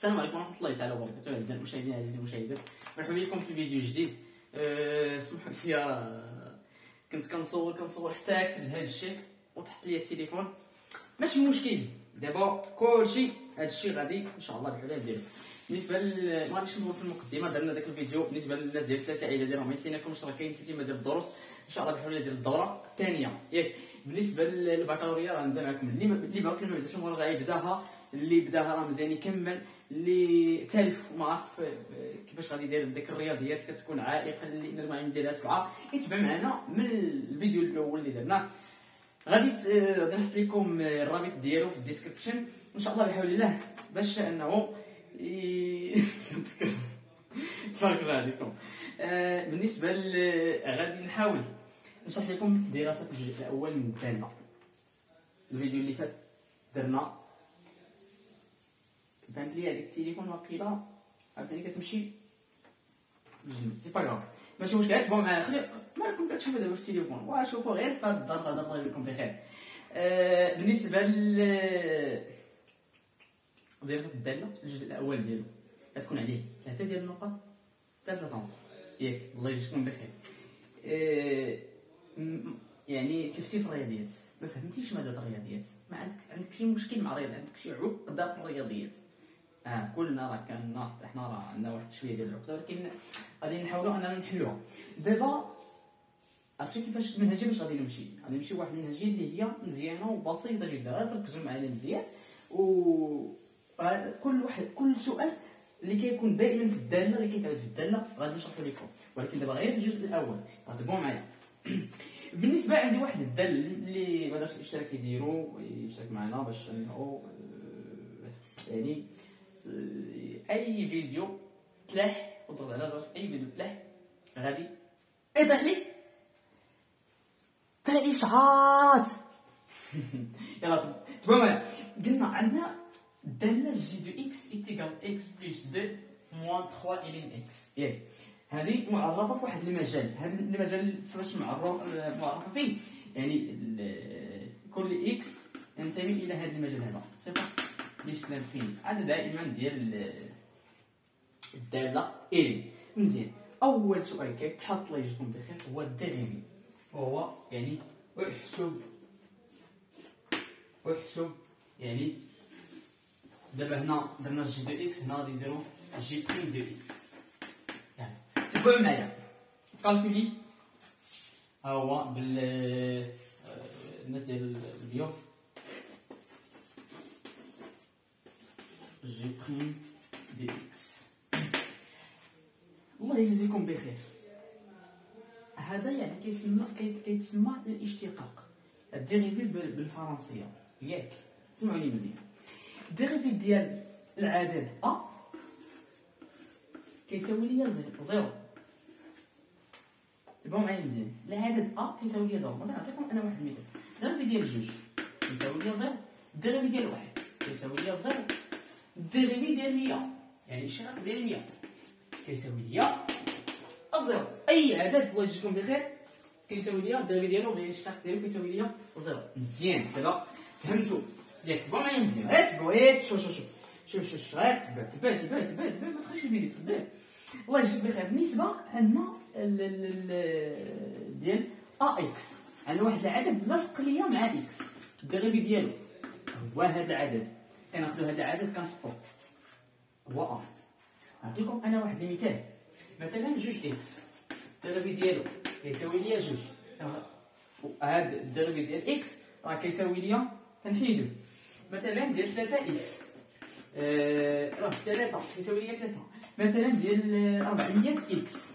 السلام عليكم ورحمه الله تعالى وبركاته. اعزائي المشاهدين اعزائي المشاهدات، مرحبا بكم في فيديو جديد. سمحوا لي، كنت كنصور حتى كتبت هذا الشيء وطحت لي التليفون. ماشي مشكل، دابا كلشي هذا الشيء غادي ان شاء الله بحال ديالو. بالنسبه ما غاديش ندور في المقدمه، درنا داك الفيديو بالنسبه للناس ديال 3 عائله ديالهم ما يسيناكمش، راه كاين تتمه ديال الدروس ان شاء الله بحال ديال الدوره الثانيه ياك. بالنسبه للبكالوريا راه نبدا معكم، اللي باقي ما بداش المره غيبداها، اللي بداها راه مزيان يكمل، اللي تالف وما عرف كيفاش غادي يدير ديك الرياضيات كتكون عائقه اللي المعلم ديالها 7 يتبع معنا من الفيديو الاول اللي درناه. غادي نحط لكم الرابط ديالو في الديسكريبشن ان شاء الله بحول الله، باش انه تبارك الله عليكم. بالنسبه غادي نحاول نشرح لكم دراسه الجزء الاول من الداله. الفيديو اللي فات درنا بانت لي هذيك التليفون واقيلا عاوتاني كتمشي بجنب، سي با كراف ماشي مشكل، تبعوا معايا. خلي مالكم كتشوفوا دابا في التليفون وشوفوا غير في هاد الدار، تهضر الله يكون بخير. بالنسبه دراسه الداله الجزء الاول ديالو كتكون عليه 3 ديال النقط، 3 ونص ياك، الله يجزيكم بخير. يعني كيف في الرياضيات ما فهمتيش ماده الرياضيات، ما عندك شي مشكل مع الرياضيات، عندك شي عقده في الرياضيات، كلنا راه كنا حنا راه عندنا واحد شويه ديال العقده، ولكن غادي نحاولوا اننا نحلوها. دابا عرفتي كيفاش المنهجيه باش غادي نمشي واحد المنهجيه اللي هي مزيانه وبسيطه جدا، غير تركزوا معايا مزيان. و كل سؤال اللي كيكون دائما في الداله اللي كيتعاد في الداله غادي نشرح لكم، ولكن دابا غير الجزء الاول تابعوا معايا. بالنسبه عندي واحد الدال اللي بغاش الاشتراك يديروا يشترك معنا باش انه يعني اي فيديو تلاح وضغط على جرس، اي فيديو تلاح غادي يطيح لك 3 اشعارات. يلا تبعوا معايا. قلنا عندنا الداله جي دو اكس ايتيكال اكس بلس 2 موان 3 الين اكس ياك. هذه معرفه في واحد المجال، هذا المجال فاش معرفه فيه يعني كل اكس ينتمي الى هذا المجال، هذا صفه الاسلام فيه. هذا دائما ديال الداله الين. مزيان، اول سؤال كيتحط الله يجزيكم بخير هو الديريفي، وهو يعني احسب يعني دابا هنا درنا جي دو اكس، هنا غادي نديرو جي بريم دو اكس. يعني تبعوا معايا كالكولي، ها هو الناس ديال البيوف جي بريم دو اكس. الله يجزيكم بخير. هذا يعني كيتسمى الاشتقاق، الديريفي بالفرنسيه ياك. سمعوني مزيان، الديريفي ديال العدد ا كيساوي ليا زيرو. تبعوا معايا مزيان، العدد ا كيساوي ليا زيرو. مثلا نعطيكم انا واحد المثال، الديريفي ديال جوج كيساوي ليا زيرو، الديريفي ديال واحد كيساوي ليا زيرو، الديريفي ديال 100 يعني الاشتقاق ديال 100 كيساوي ليا زيرو. اي عدد الله يجزيكم بخير كيساوي ليا الديريفي ديالو ولا الاشتقاق ديالو كيساوي ليا زيرو. مزيان دابا فهمتوا ياك؟ تبعوا معايا مزيان، غير تبعوا، غير شوف غير تبع ما تخليش الفيديو تبع. الله يجزيك بخير. بالنسبه عندنا ديال ا اكس، عندنا واحد العدد لاصق ليا مع اكس، الديريفي ديالو هو هذا العدد، كناخذوا هذا العدد كنحطوه هو ا. نعطيكم انا واحد المثال، مثلا جوج اكس الديريفي ديالو كيساوي ليا جوج، هذا الديريفي ديال اكس راه كيساوي ليا كنحيدو مثلا ديال 3 اكس، راه 3 كيساوي ليا 3 مثلا ديال 400 اكس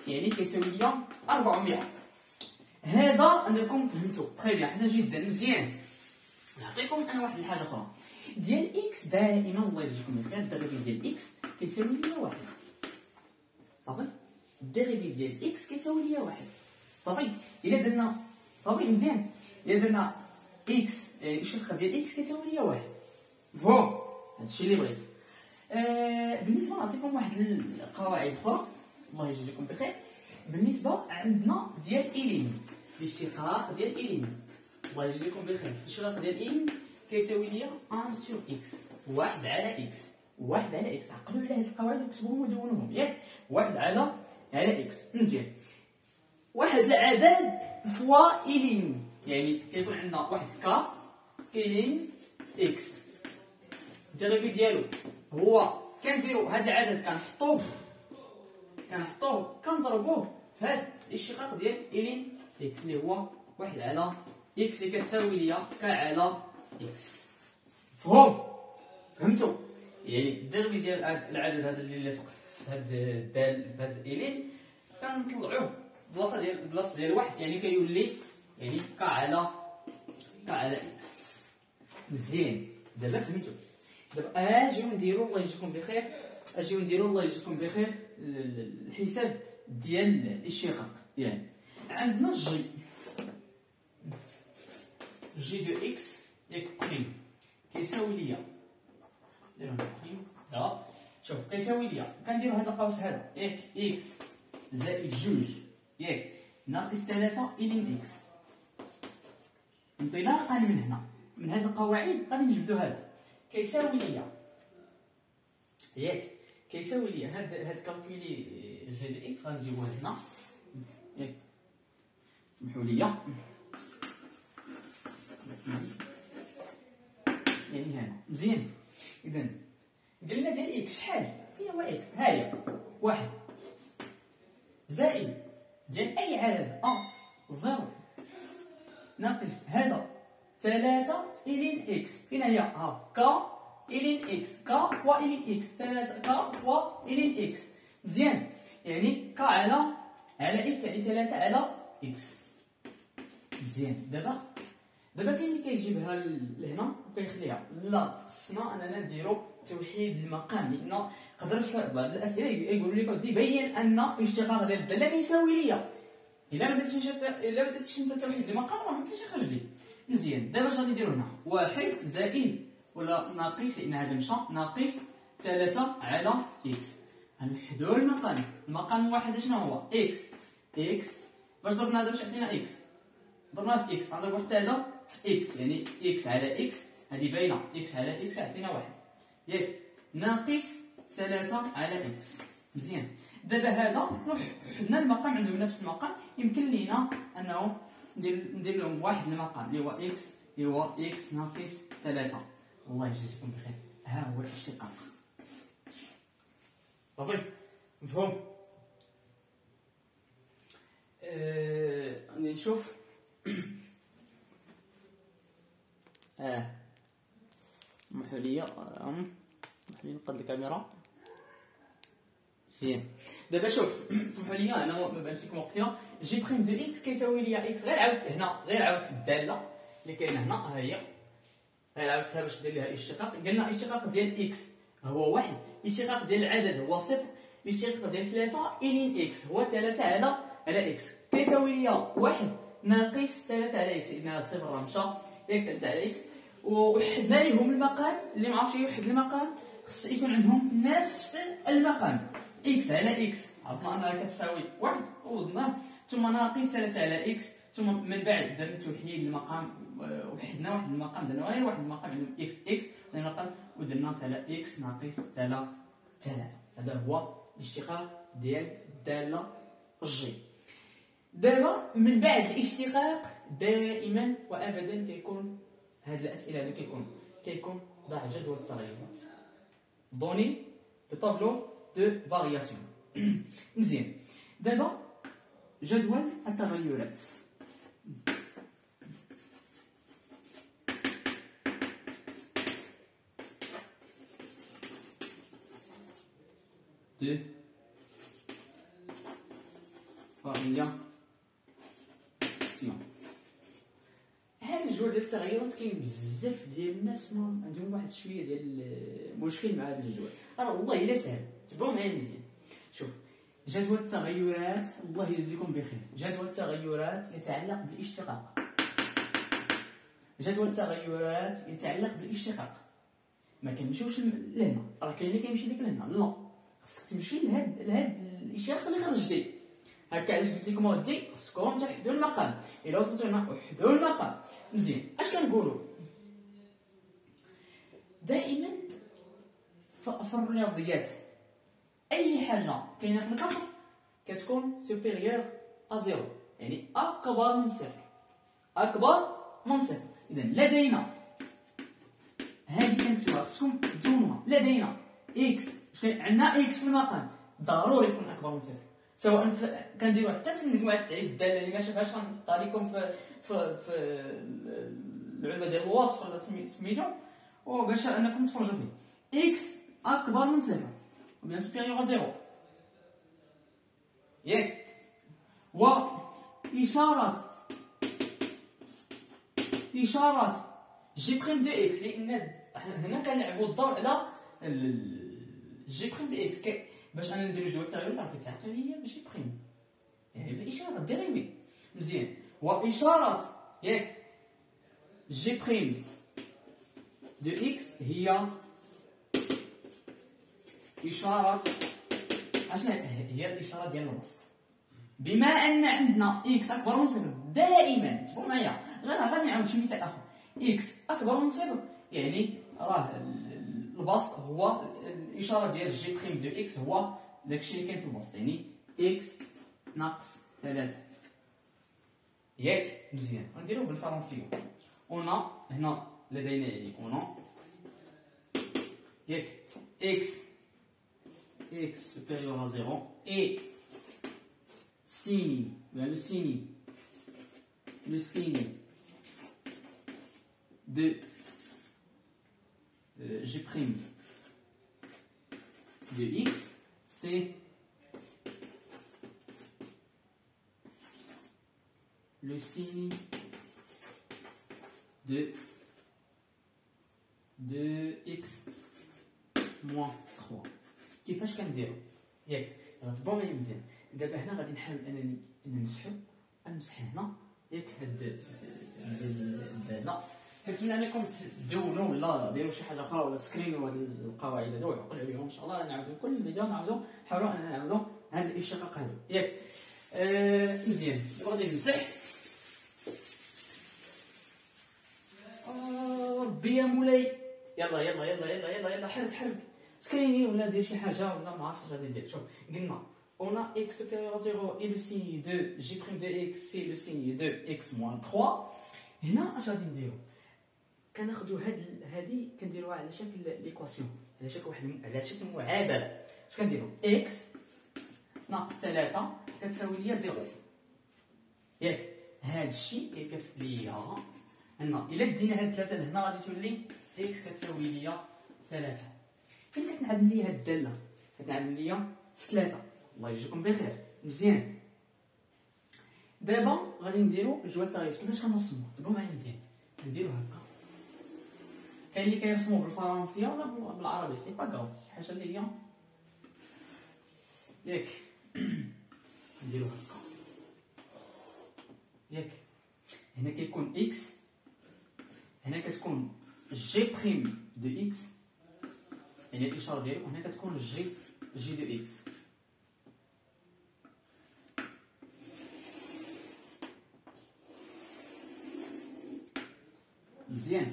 يعني كيساوي ليا 400. هذا انكم فهمتوا تري بيان، حاجه جدا مزيان. نعطيكم انا واحد الحاجه اخرى ديال اكس، دائما الله يجزيكم بخير الديريفي ديال اكس كيساوي ليا واحد صافي. الديريفي ديال اكس كيساوي ليا واحد صافي. الا درنا صافي مزيان، الا درنا اكس الاشتقاق ديال اكس كيساوي ليا واحد فهم، هادشي اللي بغيت. بالنسبه نعطيكم واحد القواعد اخرى الله يجزيكم بخير. بالنسبه عندنا ديال الين، الاشتقاق ديال الين الله يجزيكم بخير، الاشتقاق ديال الين كيساوي ليا 1 سور اكس، 1 على اكس 1 على اكس. عقلوا على هاد القواعد وكتبوهم ودونوهم ياك. 1 على اكس. مزيان. واحد العدد فوا إلين، يعني كيكون عندنا واحد كا إلين إكس. الديريفي ديالو هو كنديرو هاد العدد كنحطوه كنضربوه في هاد الاشتقاق ديال إلين إكس اللي هو 1 على إكس اللي كتساوي ليا كا على إكس. فهمتوا؟ يعني الديريفي ديال هاد العدد هذا اللي لاصق في هاد الدال في هاد إلين كنطلعوه بلاصه ديال 1، يعني كيولي يعني كا على اكس. مزيان. دابا فهمتوا. دابا اجيو نديرو الله يجيكم بخير، الحساب ديال الاشتقاق. يعني عندنا جي دو اكس ياك بريم كيساوي ليا، نديرو هنا بريم لا شوف كيساوي ليا، كنديرو هذا القوس هذا ياك اكس زائد 2 ياك ناقص 3 إلين إكس. انطلاقا من هنا من هاد القواعد غادي نجبدو هذا كيساوي ليا ياك كيساوي ليا هاد كالكولي جي دو إكس غنجيبوه هنا ياك. سمحوا ليا يعني هنا مزيان. إذا قلنا ديال إكس شحال هي؟ هو إكس ها هي 1 زائد ديال أي عدد زيرو ناقص هذا 3 إلين إكس. فين هي؟ كا إلين إكس، كا فوا إلين إكس، 3 كا فوا إلين إكس. مزيان. يعني كا على إكس يعني 3 على إكس. مزيان. دابا كاين اللي كيجيبها لهنا وكيخليها، لا خصنا أننا نديرو توحيد المقام، لأن قدر في بعض الأسئلة يقولوا لك تبين أن الاشتقاق ديال الدالة كيساوي ليا. إلا ما درتيش انت توحيد المقام راه مكاينش يخرج لي. مزيان. دابا اش غادي نديرو هنا؟ 1 زائد ولا ناقص، لأن هذا مشى ناقص 3 على إكس. غنوحدو المقام. المقام الواحد شنو هو؟ إكس. باش ضربنا هذا باش يعطينا إكس، ضربناه في إكس غنضربو حتى هذا في إكس، يعني إكس على إكس هذه باينة، إكس على إكس يعطينا 1 ياك ناقص 3 على إكس. مزيان. دابا هذا حنا المقام عندهم نفس المقام، يمكن لينا أنه ندير لهم واحد المقام اللي هو إكس ناقص 3. والله يجزيكم بخير. ها هو الاشتقاق. صافي مفهوم. غادي نشوف سمحوا لي نقاد الكاميرا. مزيان. دابا شوف سمحوا لي انا ما بانش لكم وقتها. جي بريم دو اكس كيساوي ليا اكس، غير عاودت الداله اللي كاينه هنا ها هي، غير عاودتها باش دير لها اشتقاق. قلنا الاشتقاق ديال اكس هو 1، الاشتقاق ديال العدد هو 0، الاشتقاق ديال 3 إلين اكس هو 3 على اكس كيساوي ليا 1 ناقص 3 على اكس، لان هذا الصفر راه مشى ياك 3 على اكس. وحدنا لهم المقام، اللي ما عرفش يوحد المقام خص يكون عندهم نفس المقام. اكس على اكس عرفنا انها كتساوي 1 وضدناه، ثم ناقص 3 على اكس، ثم من بعد درنا توحيد المقام، وحدنا واحد المقام، درنا غير واحد المقام عندهم اكس درنا مقام ودرنا اكس ناقص 3. هذا هو الاشتقاق ديال الداله جي. دابا من بعد الاشتقاق دائما وابدا كيكون هاد الاسئله هادو كيكون ضع جدول التغيرات، دوني لو طابلو دو فارياسيون. مزيان. دابا جدول التغيرات. دو فارياسيون. هاد الجدول ديال التغيرات كاين بزاف ديال الناس ما عندهم واحد شويه ديال المشكل مع هاد الجدول. راه والله الا ساهل، تبعوا معايا مزيان. شوف جدول التغيرات الله يجزيكم بخير، جدول التغيرات يتعلق بالاشتقاق. جدول التغيرات يتعلق بالاشتقاق. ما كنمشيوش لهنا، راه كاين اللي كيمشي لك لهنا، لا خصك تمشي لهاد الاشتقاق اللي خرج دي. هكا علاش قلت لكم اودي خصكم توحدوا المقام. الا وصلتوا هنا وحدوا المقام. مزيان. اش كنقولوا؟ دائما في الرياضيات اي حاجه كاينه في الكسر كتكون سوبيريور ا زيرو، يعني اكبر من صفر، اكبر من صفر. اذا لدينا هذه كنكتبوها، خصكم تزونوها. لدينا اكس، عندنا اكس في المقام ضروري يكون اكبر من صفر، سواء كنديرو حتى في مجموعه التعريف الداله اللي ما شافهاش غنحطها لكم في العلبه ديال الوصف ولا سميتو، وباش انكم تفرجوا فيه. اكس اكبر من صفر وبيان سوبيريور ا زيرو، ياك؟ إشارة جي بريم دو إكس، لأن هنا كنلعبو الدور على جي بريم دو إكس، باش أنا نديرو جدول التغيرات راه كيتعطي ليا بجي بريم، يعني بالإشارة ديريفي مزيان. وإشارة ياك جي بريم دو إكس هي إشارة اشنا هي الإشارة ديال الوسط. بما أن عندنا إكس أكبر من صفر دائما، تبعوا معايا، غادي نعاود شي مثال آخر. إكس أكبر من صفر يعني راه البسط هو الإشارة ديال جي بريم دو إكس هو داكشي اللي كاين في البسط، يعني إكس ناقص 3. ياك؟ مزيان. غنديروه بالفرنسية. أونا هنا لدينا يعني أونا ياك إكس supérieur à 0 et signe, le signe de G' de X, c'est le signe de X moins 3. كيفاش كنديرو؟ ياك غتبقاو معايا مزيان. دابا هنا غادي نحاول انني نمسح هنا ياك هاد الداله. كنتمنى انكم تدونوا ولا ديروا شي حاجه اخرى ولا سكرينوا هاد القواعد هادو وعقلوا عليهم ان شاء الله. نعاودو كل فيديو نحاولوا اننا نعاودو هاد الاشتقاق هادو ياك. مزيان. دابا غادي نمسح. ربي يا مولاي، يلا حرك سكريني ولا دير شي حاجه ولا ما عرفتش اش غادي ندير. شوف قلنا اون x supérieur à 0 et le signe de g' de x c'est le signe de x moins 3. هنا اش غادي نديرو؟ كناخذوا هادي كنديروها على شكل ليكواسيون، على شكل على شكل معادله. اش كنديرو؟ x ناقص 3 كتساوي ليا 0 ياك. هاد الشيء كيكافئ ليا هنا الا دينا هاد 3 لهنا غادي تولي x كتساوي ليا 3. فين كتنعدم ليا هاد الداله؟ كتنعدم ليا في 3. الله يجزيكم بخير. مزيان. دابا غادي نديرو جدول التغيير. كيفاش كنرسمو؟ تبعوا معايا مزيان. نديرو هكا. كاين اللي كيرسمو بالفرنسيه ولا بالعربيه، سي با كاف، شي حاجه اللي هي ياك. نديرو هكا ياك. هنا كيكون اكس، هنا كتكون جي بريم دو اكس يعني الاشاره ديالو، وهنا كتكون جي دو اكس. مزيان.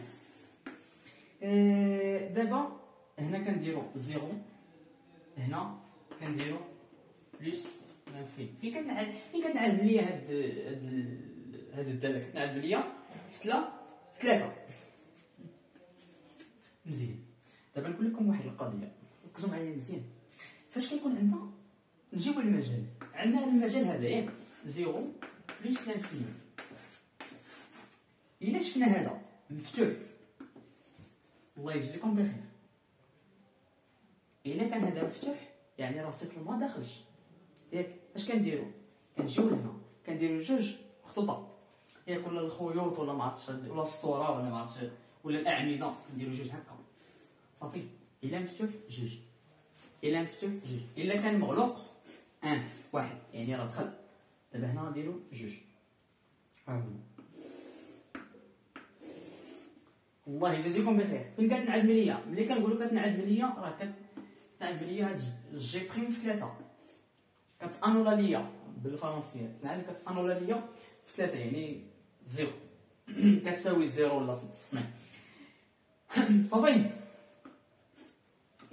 دابا هنا كنديرو زيرو، هنا كنديرو بلس لانفين. فين كتنعلم ليا هاد الداله؟ كتنعلم ليا في 3. مزيان. دابا نقول لكم واحد القضيه، ركزوا معايا مزيان. فاش كيكون عندنا نجيبو المجال، عندنا المجال هذا ياك زيرو بلس لانفين. الا شفنا هذا مفتوح الله يجزيكم بخير، الا كان هذا مفتوح يعني راه صفر ما داخلش ياك. اش كنديرو؟ كنجيو لهنا كنديرو جوج خطوطه ياك، ولا الخيوط ولا ما عرفتش ولا السطوره ولا ما عرفتش ولا الاعمده، نديرو جوج هكا صافي. الا مفتوح جوج، الا مفتوح جوج، الا كان مغلوق واحد يعني راه دخل. دابا هنا غنديرو جوج. ها هو. الله يجازيكم بخير. فين كتنعدم ليا؟ ملي كنقولوا كتنعدم ليا راه كتنعدم ليا هاد جي بريم في 3. كتانولا ليا بالفرنسيه، كتانولا ليا في 3 يعني زيرو. كتساوي زيرو ولا 6 صفين صافي.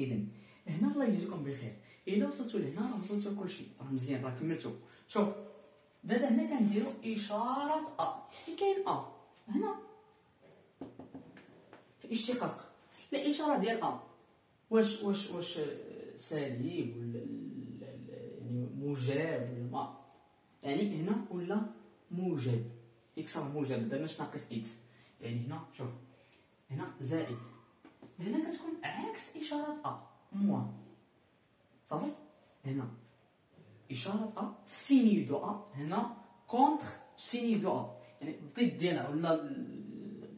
اذا هنا الله يجزيكم بخير. الا وصلتوا لهنا راه وصلتوا كلشي، راه مزيان، راه كملتوا. شوف دابا هنا كنديروا اشاره فين كاين هنا اشتقاق. الاشاره ديال واش سالب ولا يعني موجب ولا ما، يعني هنا ولا موجب، اكس راه موجب، درناش ناقص اكس، يعني هنا شوف هنا زائد، هنا كتكون عكس اشاره موان صافي. هنا اشاره سيني دو هنا كونتر سيني دو يعني الضد ديالها ولا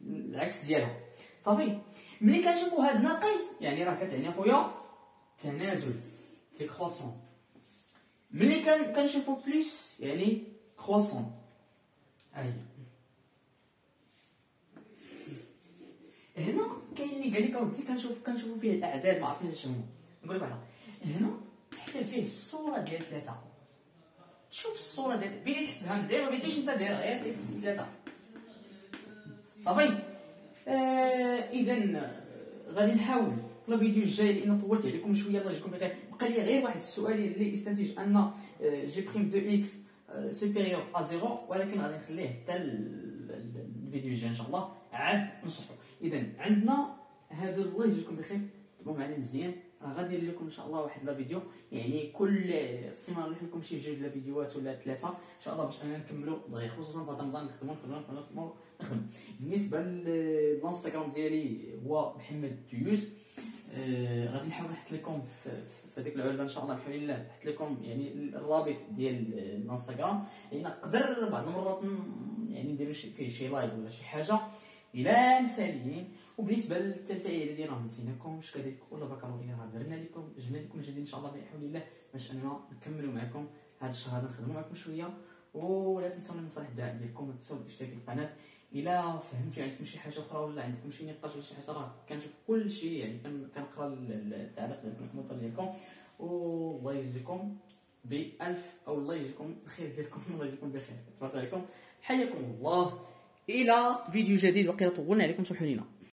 العكس ديالها صافي. ملي كنشوفوا هاد ناقص يعني راه كتعني خويا تنازل في كروسون. ملي كنشوفوا بلس يعني كروسون. هنا كاين اللي قال لك اودي كنشوفوا فيه الاعداد ما عرفناش شنو. نقول لك واحد هنا تحسب فيه الصوره ديال 3. تشوف الصوره ديال بديتي تحسبها مزيان، ما بديتيش انت داير غير 3 صافي. اذا غادي نحاول في الفيديو الجاي، لان طولت عليكم شويه الله يجزيكم بخير. بقى لي غير واحد السؤال اللي يستنتج ان جي بريم دو اكس سوبيريور ا 0، ولكن غادي نخليه حتى الفيديو الجاي ان شاء الله عاد نشرحو. اذا عندنا هادو الله يجزيكم بخير، تبعوا معنا مزيان. راه غادي ندير لكم ان شاء الله واحد لا فيديو، يعني كل سيمانه نحط لكم شي 2 فيديوهات ولا 3 ان شاء الله باش اننا نكملوا دغيا، خصوصا في رمضان نخدموا. بالنسبه للانستغرام ديالي هو محمد ديوز. غادي نحاول نحط لكم في هذيك العلبه ان شاء الله بحول الله، نحط لكم يعني الرابط ديال الانستغرام، يعني نقدر بعض المرات يعني نديروا فيه شي لايف ولا شي حاجه الى مساليين. وبالنسبه للثالثه عياده ديالنا ما نسيناكمش كذلك، ولا بكالوريا راه درنا لكم جبنا لكم جديد ان شاء الله بحول الله باش اننا نكملوا معكم هذا الشهر، هذا نخدموا معكم شويه. ولا تنسوا نصائح الدعاء ديالكم، تنسوا الاشتراك في القناه. الا فهمتوا عندكم شي حاجه اخرى ولا عندكم شي نقاش ولا شي حاجه، راه كنشوف كل شيء، يعني كنقرا التعليق ديالكم الكومنتات ديالكم. والله يجزيكم بألف، او الله يجزيكم الخير ديالكم، الله يجزيكم بخير. تبارك عليكم، حياكم الله الى فيديو جديد. وقيلا طولنا عليكم، سمحوا لينا.